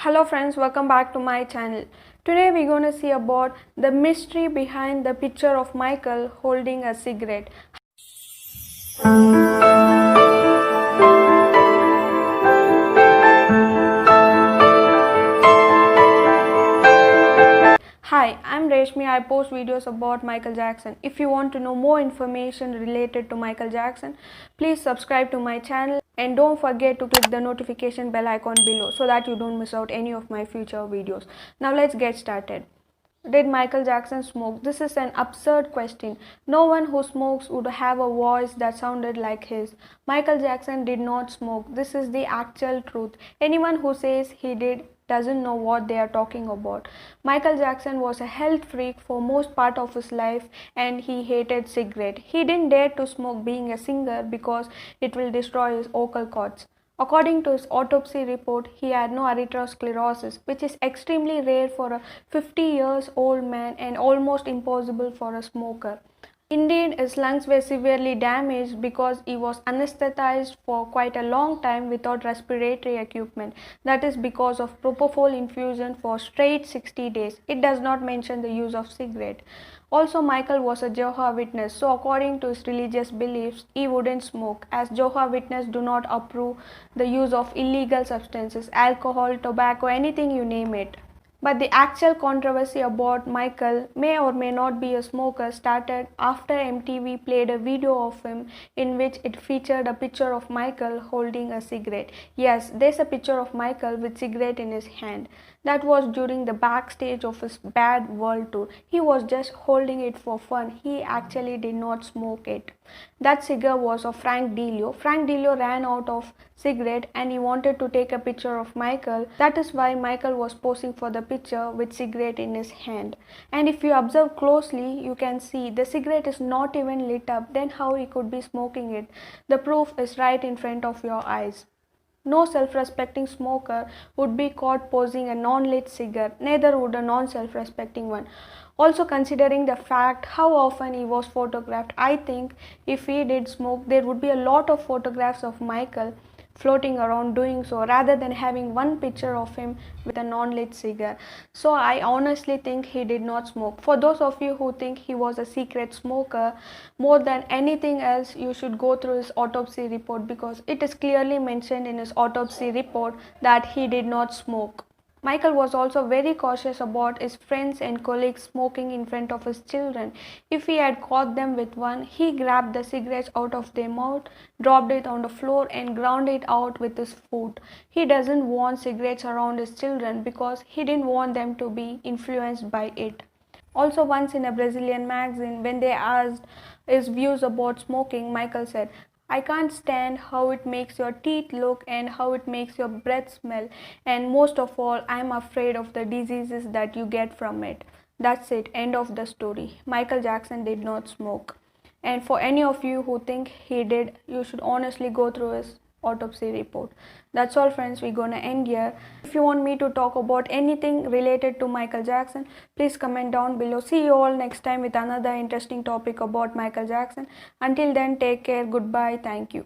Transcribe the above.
Hello friends, welcome back to my channel. Today we're going to see about the mystery behind the picture of Michael holding a cigarette. Hi, I'm Reshmi. I post videos about Michael Jackson. If you want to know more information related to Michael Jackson, please subscribe to my channel and don't forget to click the notification bell icon below so that you don't miss out any of my future videos. Now let's get started. Did Michael Jackson smoke? This is an absurd question. No one who smokes would have a voice that sounded like his. Michael Jackson did not smoke. This is the actual truth. Anyone who says he did doesn't know what they are talking about. Michael Jackson was a health freak for most part of his life and he hated cigarette. He didn't dare to smoke being a singer because it will destroy his vocal cords. According to his autopsy report, he had no atherosclerosis, which is extremely rare for a 50-year-old man and almost impossible for a smoker. Indeed, his lungs were severely damaged because he was anesthetized for quite a long time without respiratory equipment. That is because of propofol infusion for straight 60 days. It does not mention the use of cigarette. Also, Michael was a Jehovah's Witness, so according to his religious beliefs, he wouldn't smoke, as Jehovah's Witnesses do not approve the use of illegal substances, alcohol, tobacco, anything you name it. But the actual controversy about Michael may or may not be a smoker started after MTV played a video of him in which it featured a picture of Michael holding a cigarette. Yes, there's a picture of Michael with cigarette in his hand. That was during the backstage of his Bad World tour. He was just holding it for fun. He actually did not smoke it. That cigar was of Frank DiLeo. Frank DiLeo ran out of cigarette and he wanted to take a picture of Michael. That is why Michael was posing for the picture with cigarette in his hand. And if you observe closely, you can see the cigarette is not even lit up. Then how he could be smoking it? The proof is right in front of your eyes. No self-respecting smoker would be caught posing a non-lit cigar, neither would a non-self-respecting one. Also, considering the fact how often he was photographed, I think if he did smoke, there would be a lot of photographs of Michael floating around doing so rather than having one picture of him with a non-lit cigar. So I honestly think he did not smoke. For those of you who think he was a secret smoker, more than anything else you should go through his autopsy report because it is clearly mentioned in his autopsy report that he did not smoke. Michael was also very cautious about his friends and colleagues smoking in front of his children. If he had caught them with one, he grabbed the cigarettes out of their mouth, dropped it on the floor and ground it out with his foot. He doesn't want cigarettes around his children because he didn't want them to be influenced by it. Also, once in a Brazilian magazine, when they asked his views about smoking, Michael said, "I can't stand how it makes your teeth look and how it makes your breath smell, and most of all, I'm afraid of the diseases that you get from it." That's it, end of the story. Michael Jackson did not smoke. And for any of you who think he did, you should honestly go through his autopsy report. That's all friends, we're gonna end here. If you want me to talk about anything related to Michael Jackson, please comment down below. See you all next time with another interesting topic about Michael Jackson. Until then, take care, goodbye, thank you.